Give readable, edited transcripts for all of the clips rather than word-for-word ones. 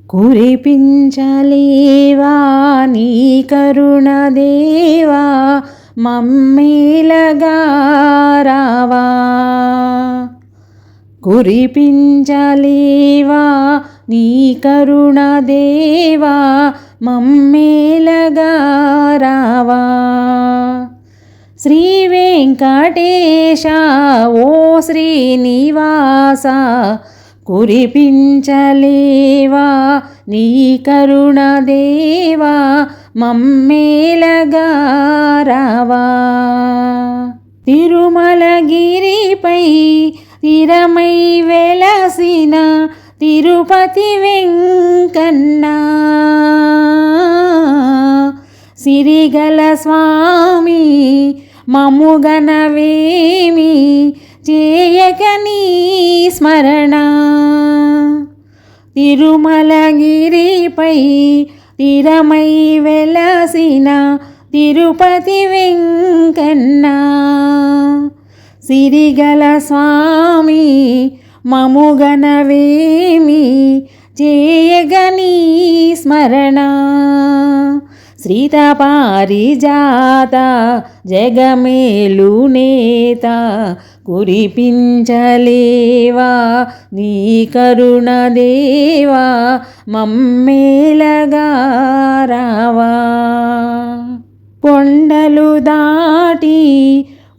కురిపించలేవా నీ కరుణ దేవా మమ్మేలగా రావా. కురిపించలేవా నీ కరుణ దేవా మమ్మేలగా రావా. శ్రీ వెంకటేశ ఓ శ్రీనివాస కురిపించలేవా నీ కరుణ దేవా మమ్మేలగా రావా. తిరుమలగిరిపై స్థిరమై వెలసిన తిరుపతి వెంకన్న సిరిగల స్వామి మమ్ముగనవేమి చేయక నీ స్మరణ. తిరుమలగిరిపై స్థిరమై వెలసిన తిరుపతి వెంకన్న సిరిగల స్వామి మమ్ముగనవేమి చేయక నీ స్మరణ. శ్రీతపారిజాత జగమేలు నేత కురిపించలేవా నీ కరుణ దేవా మమ్మేలగా రావా. కొండలు దాటి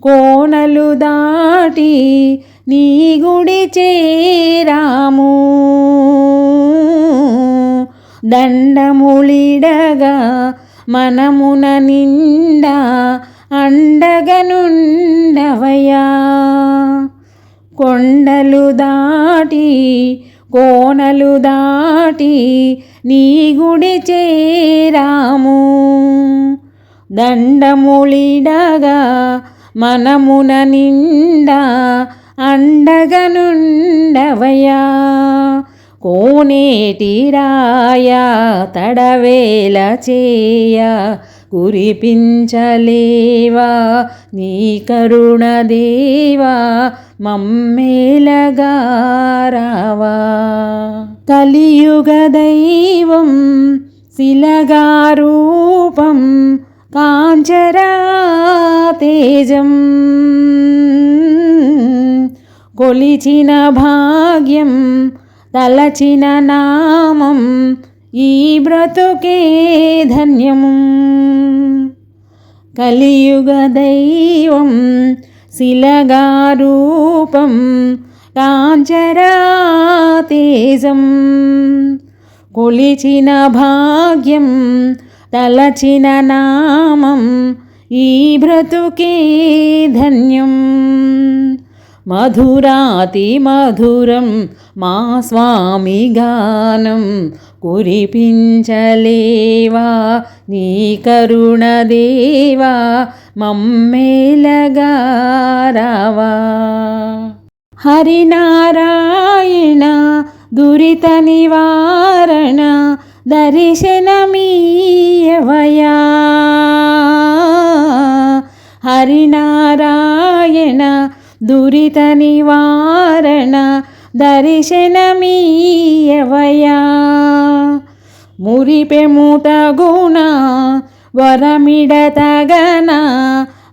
కోనలు దాటి నీ గుడి చేరాము. దండములిడగా మనమున నిండా అండగనుండవయా. కొండలు దాటి కోనలు దాటి నీ గుడి చేరాము. దండములిడగా మనమున నిండా అండగనుండవయా. కోనేటి రాయ తడవేల చేయ కురిపించలేవా నీ కరుణ దేవా మమ్మేలగా రావా. కలియుగ దైవం శిలగా రూపం కాంచరా తేజం కొలిచిన భాగ్యం తలచిన నామం ఈ బ్రతుకే ధన్యము. కలియుగ దైవం శిలగా రూపం కాంచరా తేజం కొలిచిన భాగ్యం తలచిన నామం ఈ బ్రతుకే ధన్యం. మధురాతి మధురం మా స్వామి గానం కురిపించలేవా నీ కరుణ దేవా మమ్మేలగా రావా. హరినారాయణ దురిత నివారణ దర్శనమీయవయా. హరినారాయణ దురిత నివారణ దర్శనమీయవయా. మురిపెముతగుణ వరమిడతగన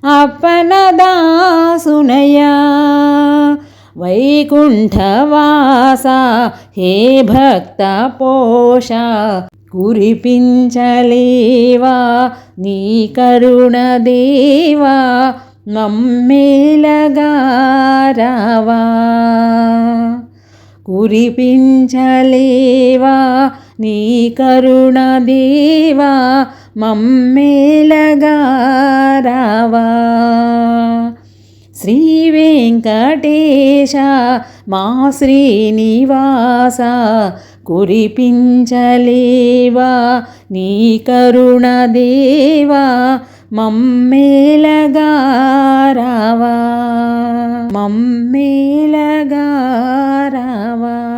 అప్పనదాసునయా. వైకుంఠవాస హే భక్త పోష కురిపించలేవా నీ కరుణ దేవా మమ్మేలగా రావా. కురిపించలేవా నీ కరుణ దేవా మమ్మేలగా రావా. శ్రీ వెంకటేశ మా శ్రీనివాస కురిపించలేవా నీ కరుణ దేవా మమ్మేలగా రావా. మమ్మేలగా రావా.